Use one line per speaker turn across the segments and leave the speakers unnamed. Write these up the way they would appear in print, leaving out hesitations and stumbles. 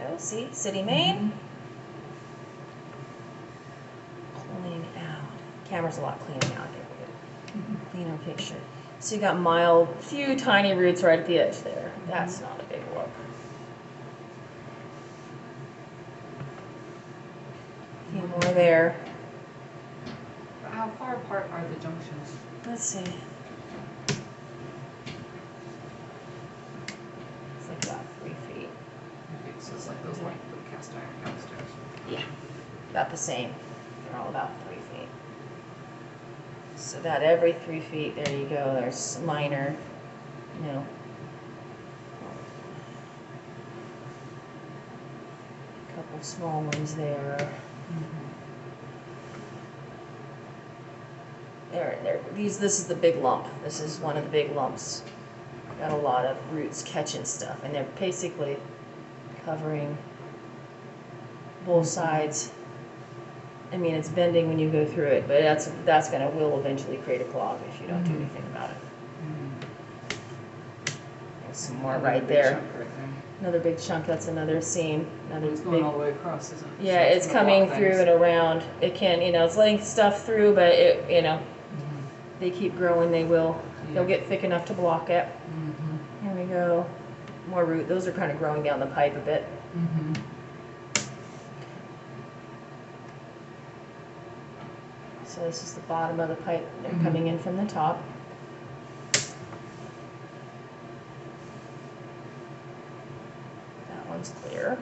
go. See, city main. Cleaning out. Camera's a lot cleaner now. I think we get a cleaner picture. So you got mild, few tiny roots right at the edge there. That's not a big look. A few more there.
How far apart are the junctions?
Let's see. It's like about 3 feet.
Okay, so it's like those like the cast iron downstairs.
Yeah, about the same. They're all about 3 feet. So about every 3 feet, there you go. There's minor, you know. A couple small ones there. There. This is the big lump. This is one of the big lumps. Got a lot of roots catching stuff, and they're basically covering both sides. I mean, it's bending when you go through it, but will eventually create a clog if you don't do anything about it. There's some more right there. Another big chunk. That's another seam.
It's going all the way across, isn't it?
Yeah, it's coming through and around. It can, it's letting stuff through, but they keep growing. They'll get thick enough to block it. Here we go. More root. Those are kind of growing down the pipe a bit. So this is the bottom of the pipe. They're coming in from the top. That one's clear.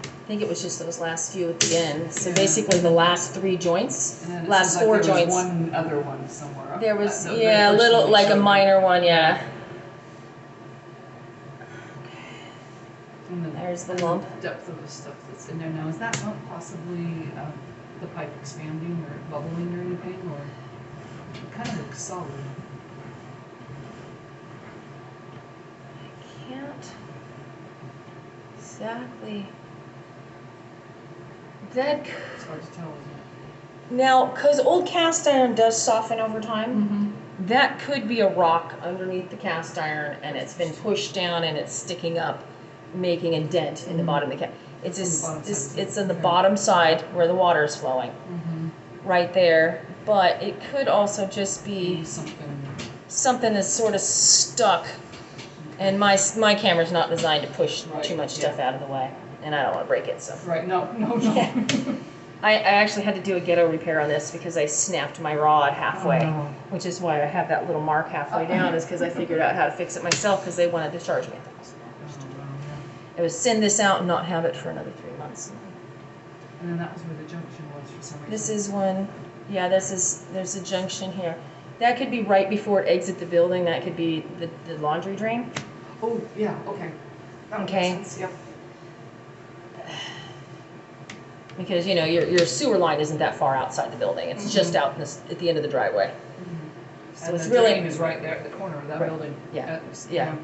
I think it was just those last few at the end. So basically the last 3 joints, last 4 joints.
There was one other one somewhere.
There was, a little, like a minor one, yeah. There's the lump.
Depth of the stuff that's in there now. Is that not possibly the pipe expanding or bubbling or anything, or it kind of looks solid?
I can't exactly.
It's hard to tell, isn't it?
Now, because old cast iron does soften over time, that could be a rock underneath the cast iron, and it's been pushed down and it's sticking up, making a dent in the bottom of the cast. It's in the bottom side where the water is flowing, right there. But it could also just be something that's sort of stuck. And my camera's not designed to push too much stuff out of the way, and I don't want to break it. So
no.
Yeah. I actually had to do a ghetto repair on this because I snapped my rod halfway, which is why I have that little mark halfway down. Is because I figured out how to fix it myself because they wanted to charge me $1,000. It was send this out and not have it for another 3 months.
And then that was where the junction was for some reason.
This is one. Yeah, there's a junction here. That could be right before it exits the building. That could be the laundry drain.
Oh, yeah, okay. That makes sense. Yep.
Because your sewer line isn't that far outside the building. It's just out at the end of the driveway. So
and
it's
the
really
drain is right there at the corner of that building.
Yeah, yeah.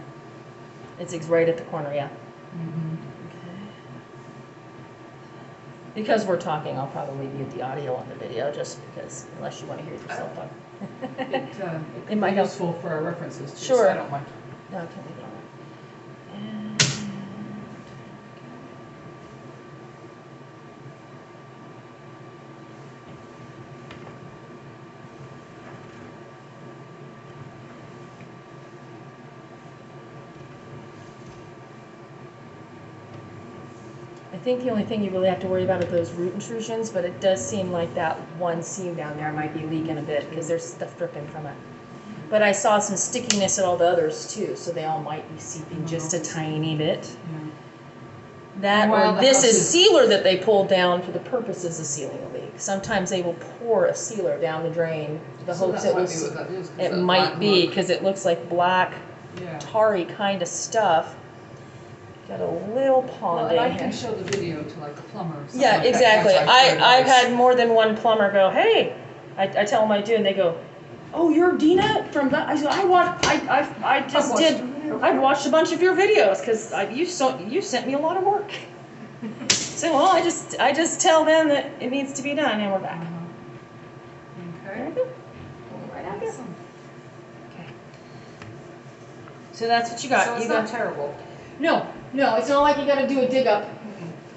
It's right at the corner. Yeah. Okay. Because we're talking, I'll probably mute the audio on the video, just because, unless you want to hear it yourself talk.
It might be useful for our references too.
Sure.
So I don't mind.
No, I can leave it on. I think the only thing you really have to worry about are those root intrusions, but it does seem like that one seam down there might be leaking a bit because there's stuff dripping from it. But I saw some stickiness at all the others too, so they all might be seeping just a tiny bit. That or this is sealer that they pulled down for the purposes of sealing a leak. Sometimes they will pour a sealer down the drain. The hopes it will. It might be because it looks like black, tarry kind of stuff. Got a little pond in
I
here.
can show the video to like a plumber.
Yeah,
like
exactly. I've had more than one plumber go, hey, I tell them I do, and they go, oh, you're Dina from that? I said, I watched a bunch of your videos because you sent me a lot of work. So well, I just tell them that it needs to be done, and we're back.
Okay.
There we go. Right out there. Okay. So that's what you got.
So it's not terrible.
No, No, it's not like you gotta do a dig up.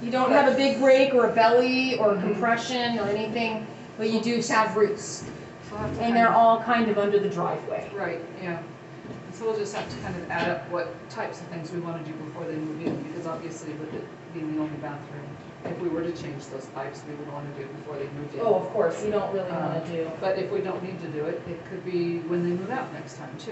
You don't have a big break or a belly or compression or anything, but you do have roots.
So we'll have to
And
kind
they're
of-
all kind of under the driveway.
Right, yeah. And so we'll just have to kind of add up what types of things we want to do before they move in, because obviously with it being the only bathroom, if we were to change those pipes, we would want to do it before they moved in.
Oh, of course, you don't really wanna do.
But if we don't need to do it, it could be when they move out next time too.